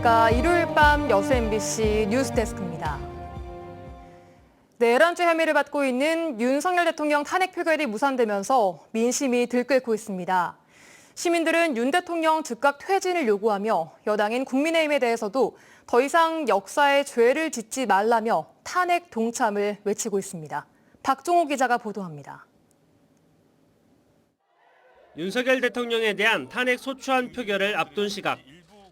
안녕하십니까. 일요일 밤 여수 MBC 뉴스데스크입니다. 내란죄 혐의를 받고 있는 윤석열 대통령 탄핵 표결이 무산되면서 민심이 들끓고 있습니다. 시민들은 윤 대통령 즉각 퇴진을 요구하며 여당인 국민의힘에 대해서도 더 이상 역사에 죄를 짓지 말라며 탄핵 동참을 외치고 있습니다. 박종호 기자가 보도합니다. 윤석열 대통령에 대한 탄핵 소추안 표결을 앞둔 시각,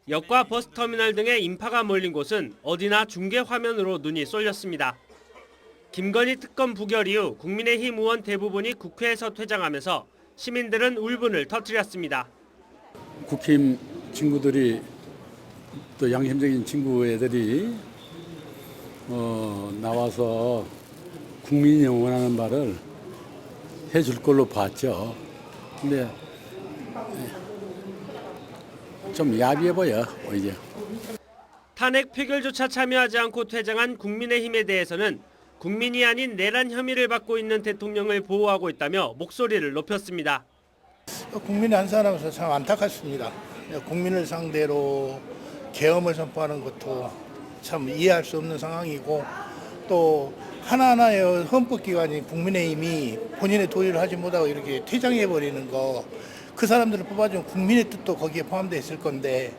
역과 버스터미널 등의 인파가 몰린 곳은 어디나 중계 화면으로 눈이 쏠렸습니다. 김건희 특검 부결 이후 국민의힘 의원 대부분이 국회에서 퇴장하면서 시민들은 울분을 터뜨렸습니다. 국힘 친구들이 또 양심적인 친구 애들이 나와서 국민이 원하는 바를 해줄 걸로 봤죠. 근데 좀 야비해 보여 이제. 탄핵 표결조차 참여하지 않고 퇴장한 국민의힘에 대해서는 국민이 아닌 내란 혐의를 받고 있는 대통령을 보호하고 있다며 목소리를 높였습니다. 국민의 한 사람으로서 참 안타깝습니다. 국민을 상대로 계엄을 선포하는 것도 참 이해할 수 없는 상황이고, 또 하나하나의 헌법기관인 국민의힘이 본인의 도의를 하지 못하고 이렇게 퇴장해버리는 거, 그 사람들을 뽑아주면 국민의 뜻도 거기에 포함되어 있을 건데.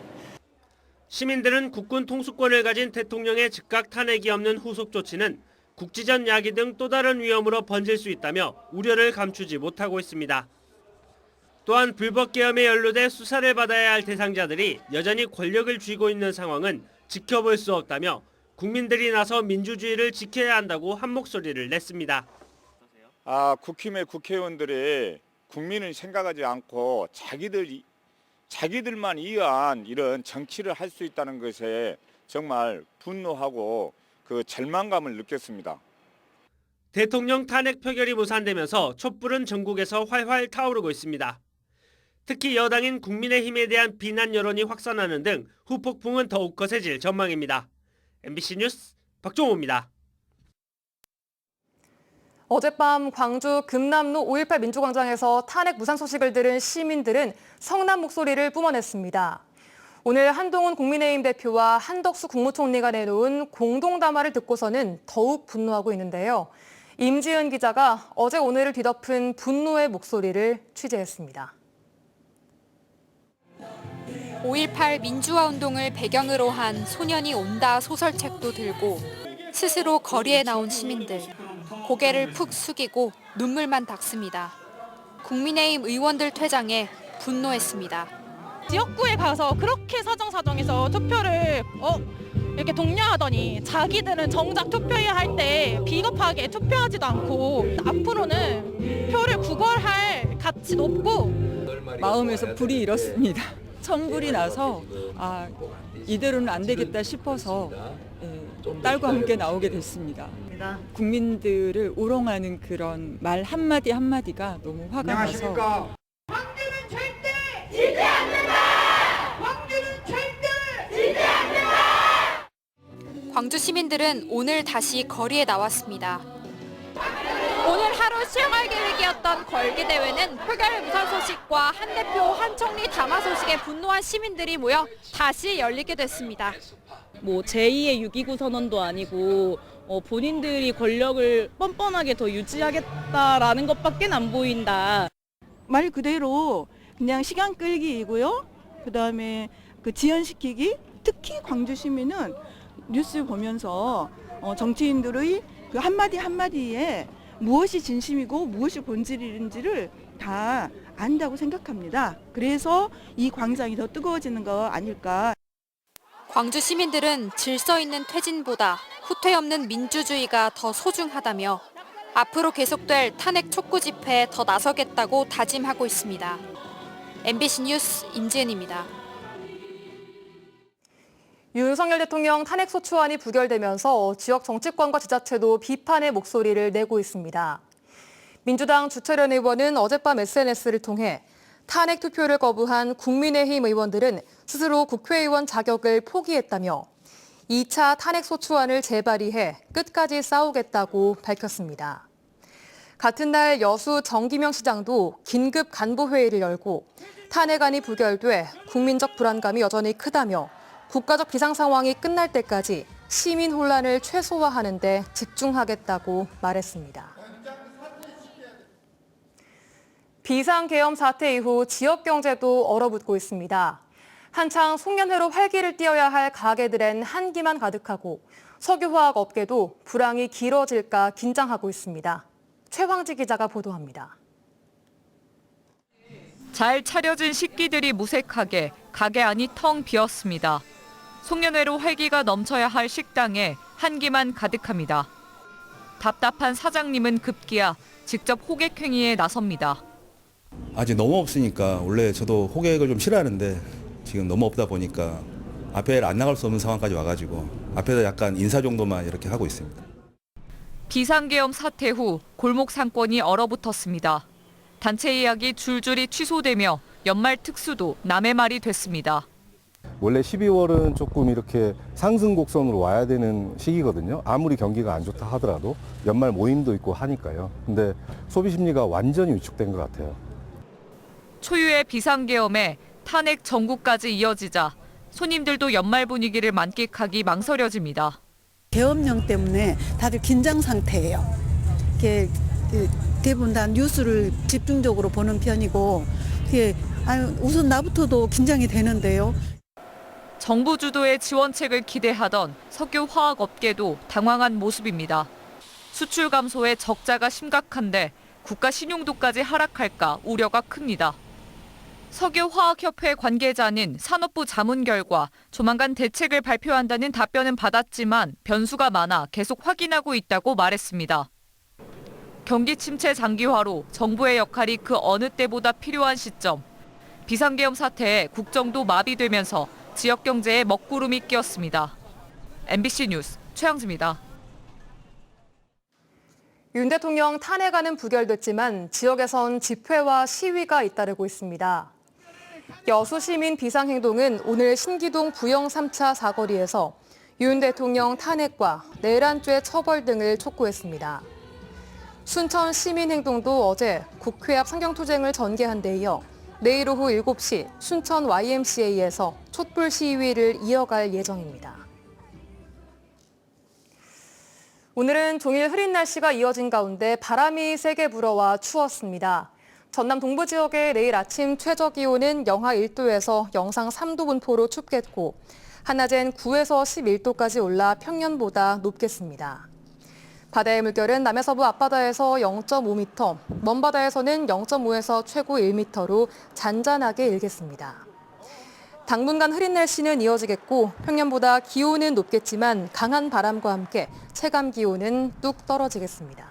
시민들은 국군 통수권을 가진 대통령의 즉각 탄핵이 없는 후속 조치는 국지전 야기 등 또 다른 위험으로 번질 수 있다며 우려를 감추지 못하고 있습니다. 또한 불법 계엄에 연루돼 수사를 받아야 할 대상자들이 여전히 권력을 쥐고 있는 상황은 지켜볼 수 없다며 국민들이 나서 민주주의를 지켜야 한다고 한 목소리를 냈습니다. 국힘의 국회의원들이 국민을 생각하지 않고 자기들만 위한 이런 정치를 할 수 있다는 것에 정말 분노하고 그 절망감을 느꼈습니다. 대통령 탄핵 표결이 무산되면서 촛불은 전국에서 활활 타오르고 있습니다. 특히 여당인 국민의힘에 대한 비난 여론이 확산하는 등 후폭풍은 더욱 거세질 전망입니다. MBC 뉴스 박종호입니다. 어젯밤 광주 금남로 5.18 민주광장에서 탄핵 무산 소식을 들은 시민들은 성난 목소리를 뿜어냈습니다. 오늘 한동훈 국민의힘 대표와 한덕수 국무총리가 내놓은 공동담화를 듣고서는 더욱 분노하고 있는데요. 임지은 기자가 어제 오늘을 뒤덮은 분노의 목소리를 취재했습니다. 5.18 민주화 운동을 배경으로 한 소년이 온다 소설책도 들고 스스로 거리에 나온 시민들, 고개를 푹 숙이고 눈물만 닦습니다. 국민의힘 의원들 퇴장에 분노했습니다. 지역구에 가서 그렇게 사정사정해서 투표를 이렇게 독려하더니 자기들은 정작 투표해야 할 때 비겁하게 투표하지도 않고 앞으로는 표를 구걸할 가치 높고 마음에서 불이 일었습니다. 천불이 나서 이대로는 안 되겠다 싶어서 딸과 함께 나오게 됐습니다. 국민들을 우롱하는 그런 말 한마디 한마디가 너무 화가 나서 광주는 절대 지지 않는다! 광주는 절대 지지 않는다! 광주 시민들은 오늘 다시 거리에 나왔습니다. 오늘 하루 수영할 계획이었던 걸기대회는 표결 무산 소식과 한 대표 한 총리 담화 소식에 분노한 시민들이 모여 다시 열리게 됐습니다. 제2의 6.29 선언도 아니고 본인들이 권력을 뻔뻔하게 더 유지하겠다라는 것밖에 안 보인다. 말 그대로 그냥 시간 끌기이고요. 그다음에 지연시키기. 특히 광주 시민은 뉴스 보면서 정치인들의 그 한마디 한마디에 무엇이 진심이고 무엇이 본질인지를 다 안다고 생각합니다. 그래서 이 광장이 더 뜨거워지는 거 아닐까. 광주 시민들은 질서 있는 퇴진보다 후퇴 없는 민주주의가 더 소중하다며 앞으로 계속될 탄핵 촉구 집회에 더 나서겠다고 다짐하고 있습니다. MBC 뉴스 임지은입니다. 윤석열 대통령 탄핵 소추안이 부결되면서 지역 정치권과 지자체도 비판의 목소리를 내고 있습니다. 민주당 주철현 의원은 어젯밤 SNS를 통해 탄핵 투표를 거부한 국민의힘 의원들은 스스로 국회의원 자격을 포기했다며 2차 탄핵 소추안을 재발의해 끝까지 싸우겠다고 밝혔습니다. 같은 날 여수 정기명 시장도 긴급 간부회의를 열고 탄핵안이 부결돼 국민적 불안감이 여전히 크다며 국가적 비상 상황이 끝날 때까지 시민 혼란을 최소화하는 데 집중하겠다고 말했습니다. 비상계엄 사태 이후 지역 경제도 얼어붙고 있습니다. 한창 송년회로 활기를 띠어야 할 가게들엔 한기만 가득하고 석유화학 업계도 불황이 길어질까 긴장하고 있습니다. 최황지 기자가 보도합니다. 잘 차려진 식기들이 무색하게 가게 안이 텅 비었습니다. 송년회로 활기가 넘쳐야 할 식당에 한기만 가득합니다. 답답한 사장님은 급기야 직접 호객 행위에 나섭니다. 아직 너무 없으니까 원래 저도 호객을 좀 싫어하는데 지금 너무 없다 보니까 앞에 안 나갈 수 없는 상황까지 와가지고 앞에서 약간 인사 정도만 이렇게 하고 있습니다. 비상계엄 사태 후 골목 상권이 얼어붙었습니다. 단체 예약이 줄줄이 취소되며 연말 특수도 남의 말이 됐습니다. 원래 12월은 조금 이렇게 상승 곡선으로 와야 되는 시기거든요. 아무리 경기가 안 좋다 하더라도 연말 모임도 있고 하니까요. 근데 소비 심리가 완전히 위축된 것 같아요. 초유의 비상계엄에 탄핵 전국까지 이어지자 손님들도 연말 분위기를 만끽하기 망설여집니다. 계엄령 때문에 다들 긴장 상태예요. 이게 대부분 다 뉴스를 집중적으로 보는 편이고 우선 나부터도 긴장이 되는데요. 정부 주도의 지원책을 기대하던 석유화학업계도 당황한 모습입니다. 수출 감소에 적자가 심각한데 국가 신용도까지 하락할까 우려가 큽니다. 석유화학협회 관계자는 산업부 자문 결과 조만간 대책을 발표한다는 답변은 받았지만 변수가 많아 계속 확인하고 있다고 말했습니다. 경기 침체 장기화로 정부의 역할이 그 어느 때보다 필요한 시점. 비상계엄 사태에 국정도 마비되면서 지역 경제에 먹구름이 끼었습니다. MBC 뉴스 최양지입니다. 윤 대통령 탄핵안은 부결됐지만 지역에선 집회와 시위가 잇따르고 있습니다. 여수 시민 비상행동은 오늘 신기동 부영 3차 사거리에서 윤 대통령 탄핵과 내란죄 처벌 등을 촉구했습니다. 순천 시민행동도 어제 국회 앞 상경투쟁을 전개한 데 이어 내일 오후 7시 순천 YMCA에서 촛불 시위를 이어갈 예정입니다. 오늘은 종일 흐린 날씨가 이어진 가운데 바람이 세게 불어와 추웠습니다. 전남 동부 지역의 내일 아침 최저 기온은 영하 1도에서 영상 3도 분포로 춥겠고 한낮엔 9에서 11도까지 올라 평년보다 높겠습니다. 바다의 물결은 남해서부 앞바다에서 0.5m, 먼바다에서는 0.5에서 최고 1m로 잔잔하게 일겠습니다. 당분간 흐린 날씨는 이어지겠고 평년보다 기온은 높겠지만 강한 바람과 함께 체감 기온은 뚝 떨어지겠습니다.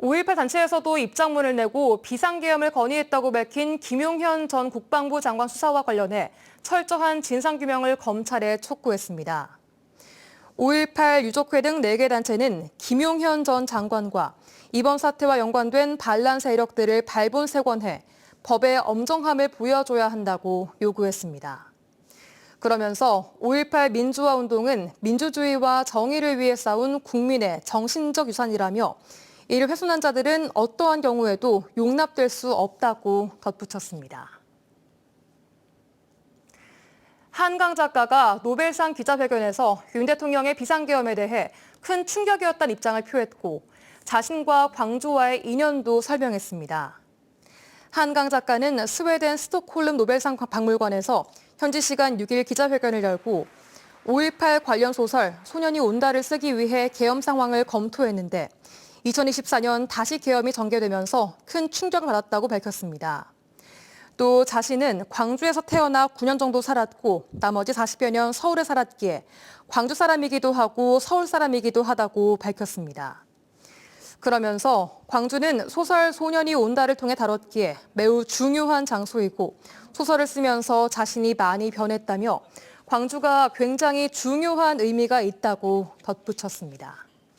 5.18 단체에서도 입장문을 내고 비상계엄을 건의했다고 밝힌 김용현 전 국방부 장관 수사와 관련해 철저한 진상규명을 검찰에 촉구했습니다. 5.18 유족회 등 4개 단체는 김용현 전 장관과 이번 사태와 연관된 반란 세력들을 발본색원해 법의 엄정함을 보여줘야 한다고 요구했습니다. 그러면서 5.18 민주화 운동은 민주주의와 정의를 위해 싸운 국민의 정신적 유산이라며 이를 훼손한 자들은 어떠한 경우에도 용납될 수 없다고 덧붙였습니다. 한강 작가가 노벨상 기자회견에서 윤 대통령의 비상계엄에 대해 큰 충격이었다는 입장을 표했고 자신과 광주와의 인연도 설명했습니다. 한강 작가는 스웨덴 스톡홀름 노벨상 박물관에서 현지 시간 6일 기자회견을 열고 5.18 관련 소설 소년이 온다를 쓰기 위해 계엄 상황을 검토했는데 2024년 다시 계엄이 전개되면서 큰 충격을 받았다고 밝혔습니다. 또 자신은 광주에서 태어나 9년 정도 살았고 나머지 40여 년 서울에 살았기에 광주 사람이기도 하고 서울 사람이기도 하다고 밝혔습니다. 그러면서 광주는 소설 소년이 온다를 통해 다뤘기에 매우 중요한 장소이고 소설을 쓰면서 자신이 많이 변했다며 광주가 굉장히 중요한 의미가 있다고 덧붙였습니다.